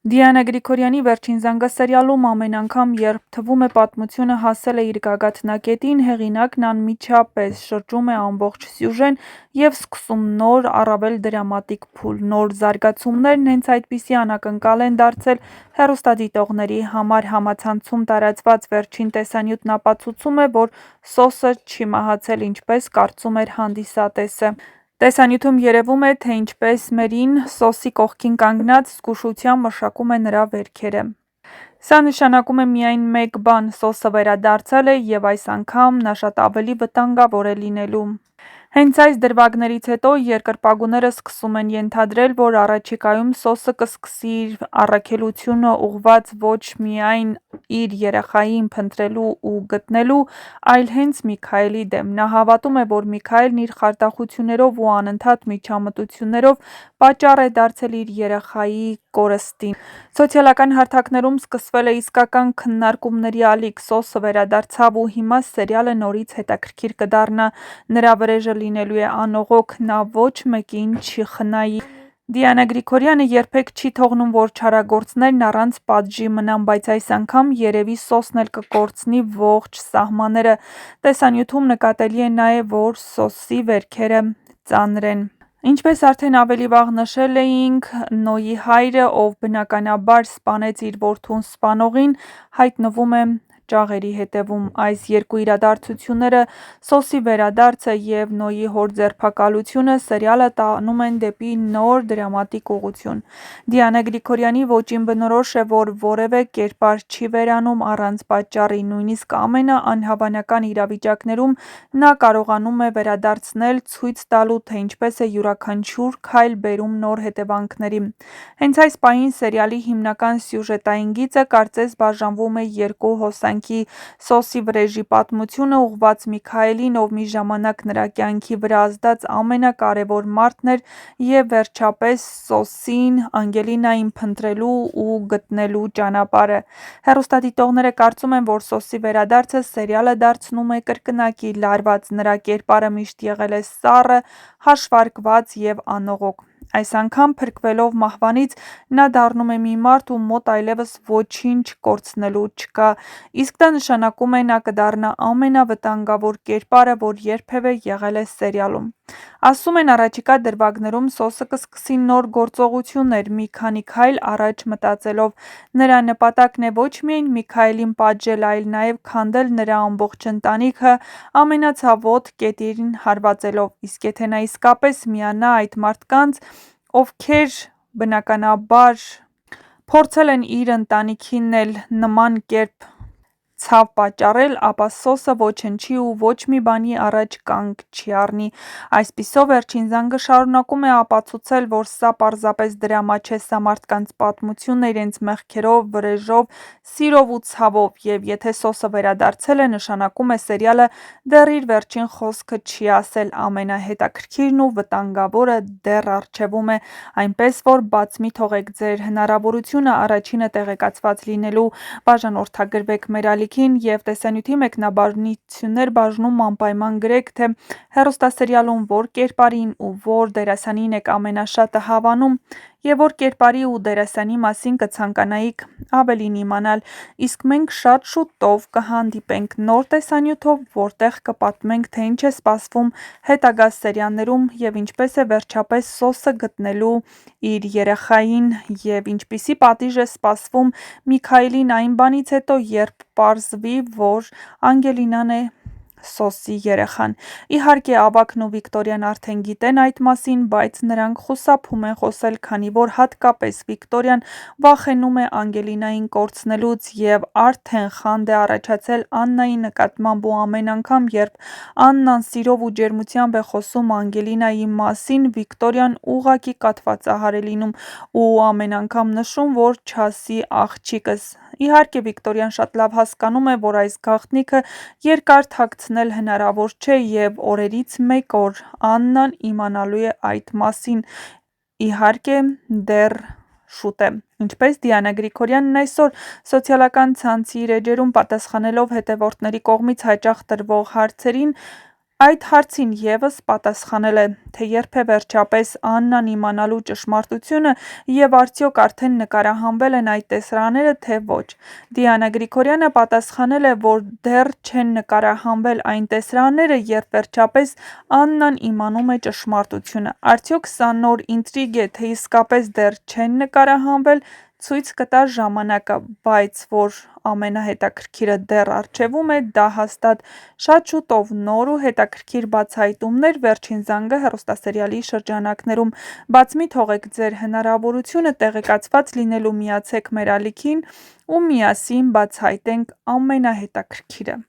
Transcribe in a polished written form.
Դիանա Գրիգորյանի «Վերջին զանգը» սերիալում ամեն անգամ, երբ թվում է պատմությունը հասել է իր գագաթնակետին, հեղինակն անմիջապես շրջում է ամբողջ սյուժեն և սկսում նոր, առավել դրամատիկ փուլ։ Նոր զարգացումներն հենց այդպիսի անակնկալ են դարձել հեռուստադիտողների համար։ Համացանցում տարածված վերջին տեսանյութն ապացուցում է, որ Սոսը չի մահացել, ինչպես կարծում էր հանդիսատեսը։ Տեսանյութում երևում է, թե ինչպես Մերին, Սոսի կողքին կանգնած, զգուշությամբ մշակում է նրա վերքերը։ Սա նշանակում է միայն մեկ բան՝ Սոսը վերադարձել է, և այս անգամ նա շատ ավելի վտանգավոր է լինելու։ Հենց այս դրվագներից հետո երկրպագուները սկսում են ենթադրել, որ առաջիկայում Սոսը կսկսի իր առաքելությունը ուղղված ոչ միայն իր երեխային փնտրելու ու գտնելու, այլ հենց Միքայելի դեմ։ Նա հավատում է, որ Միքայելն իր խարդախություններով ու անընդհատ միջամտություններով պատճառ է դարձել իր երեխայի կորստին։ Սոցիալական հարթակներում սկսվել է իսկական քննարկումների ալիք։ Սոսը վերադարձավ ու հիմա սերիալը նորից հետաքրքիր կդառնա։ Նրա վրեժը լինելու է անողոք, նա ոչ մեկին չի խնայի։ Դիանա Գրիգորյանը երբեք չի թողնում, որ չարագործներն առանց պատժի մնան, բայց այս անգամ երևի Սոսն էլ կկորցնի ողջ սահմանները։ Տեսանյութում նկատելի է նաև, որ Սոսի վերքերը ծանր են։ Ինչպես արդեն ավելի վաղ նշել էինք, Նոյի հայրը, ով բնականաբար սպանեց իր որդուն սպանողին, հայտնվում է ճաղերի հետևում։ Այս երկու իրադարձությունները՝ Սոսի վերադարձը և Նոյի հոր ձերբակալությունը, սերիալը տանում են դեպի նոր դրամատիկ ուղղություն։ Դիանա Գրիգորյանի ոճին բնորոշ է, որ որևէ կերպար չի վերանում առանց պատճառի, նույնիսկ ամենաանհավանական իրավիճակներում նա կարողանում է վերադարձնել, ցույց տալու, թե ինչպես է յուրաքանչյուր քայլ բերում նոր հետևանքների։ Հենց այս պահին սերիալի հիմնական սյուժետային գիծը կարծես բաժանվում է երկու հոսանքի՝ Սոսի վրեժի պատմությունը, ուղղված Միքայելին, ով մի ժամանակ նրա կյանքի վրա ազդած ամենակարևոր մարդն էր, և վերջապես Սոսին, Անգելինային փնտրելու ու գտնելու ճանապարհը։ Հեռուստադիտողները կարծում են, որ Սոսի վերադարձը սերիալը դարձնում է կրկնակի, լարված։ Նրա կերպարը միշտ եղել է սառը, հաշվարկված և անողոք։ Այս անգամ, փրկվելով մահվանից, նա դառնում է մի մարդ, ում մոտ այլևս ոչինչ կորցնելու չկա, իսկ դա նշանակում է՝ նա կդառնա ամենավտանգավոր կերպարը, որ երբևէ եղել է սերիալում։ Ասում են, առաջիկա դրվագներում Սոսը կսկսի նոր գործողություններ՝ մի քանի քայլ առաջ մտածելով։ Նրա նպատակն է ոչ միայն Միքայելին պատժել, այլ նաև քանդել նրա ամբողջ ընտանիքը ամենացավոտ կետին հարվածելով։ Իսկ եթե նա իսկապես միանա այդ մարդկանց, ովքեր բնականաբար փորձել են իր ընտանիքին էլ նման կերպ ցավ պատճառել, ապա Սոսը ոչնչի ու ոչ մի բանի առաջ կանգ չի առնի։ Այսպիսով, Վերջին զանգը շարունակում է ապացուցել, որ սա պարզապես դրամա չէ, սա մարդկանց պատմությունն է իրենց մեղքերով, վրեժով, սիրով ու ցավով, և եթե Սոսը վերադարձել է, նշանակում է սերիալը դեռ իր վերջին խոսքը չի ասել, ամենահետաքրքիրն ու վտանգավորը դեռ առջևում է, այնպես որ բաց մի թողեք ձեր հնարավորությունը առաջինը տեղեկացված լինելու, բաժանորդագրվեք մեր ալիքին և տեսանյութի մեկնաբանություններ բաժնում անպայման գրեք, թե հեռուստասերիալում որ կերպարին ու որ դերասանին եք ամենաշատը հավանում և որ կերպարի ու դերասանի մասին կցանկանայիք ավելին իմանալ, իսկ մենք շատ շուտով կհանդիպենք նոր տեսանյութով, որտեղ կպատմենք, թե ինչ է սպասվում հետագա սերիալներում և ինչպես է վերջապես Սոսը գտնելու իր երեխային, և ինչպիսի պատիժ է սպասվում Միքայելին այն բանից հետո, երբ պարզվի, որ Անգելինան է Սոսի երեխան։ Իհարկե, Ավագն ու Վիկտորիան արդեն գիտեն այդ մասին, բայց նրանք խուսափում են խոսել, քանի որ հատկապես Վիկտորիան վախենում է Անգելինային կորցնելուց, և արդեն խանդ է առաջացել Աննայի նկատմամբ, ու ամեն անգամ, երբ Աննան սիրով ու ջերմությամբ է խոսում Անգելինայի մասին, Վիկտորիան ուղղակի կաթվածահար է լինում ու ամեն անգամ նշում, որ չասի աղջիկս։ Իհարկե, Վիկտորիան շատ լավ հասկանում է, որ այս գաղտնիքը երկար թաքցնել հնարավոր չէ, և օրերից մեկ օր Աննան իմանալու է այդ մասին, իհարկե, դեռ շուտ է։ Ինչպես Դիանա Գրիգորյանն այսօր սոցիալական ցանցի իր էջերում պատասխանելով հետևորդների կողմից հաճախ տրվող հարցերին Այդ հարցին ևս պատասխանել է, թե երբ է վերջապես Աննան իմանալու ճշմարտությունը և արդյոք արդեն նկարահանվել են այդ տեսարանները, թե ոչ։ Դիանա Գրիգորյանը պատասխանել է, որ դեռ չեն նկարահանվել այն տեսարանները, երբ վերջապես Աննան իմանում է ճշմարտությունը։ Արդյոք սա նոր ինտրիգ է, թե իսկապես դեռ չեն նկարահանվել, ցույց կտա ժամանակը, բայց որ ամենահետաքրքիրը դեռ առջևում է, դա հաստատ։ Շատ շուտով նոր ու հետաքրքիր բացահայտումներ «Վերջին զանգը» հեռուստասերիալի շրջանակներում։ Բաց մի թողեք ձեր հնարավորությունը տեղեկացված լինելու, միացեք մեր ալիքին ու միասին բացահայտենք ամենահետաքրքիրը։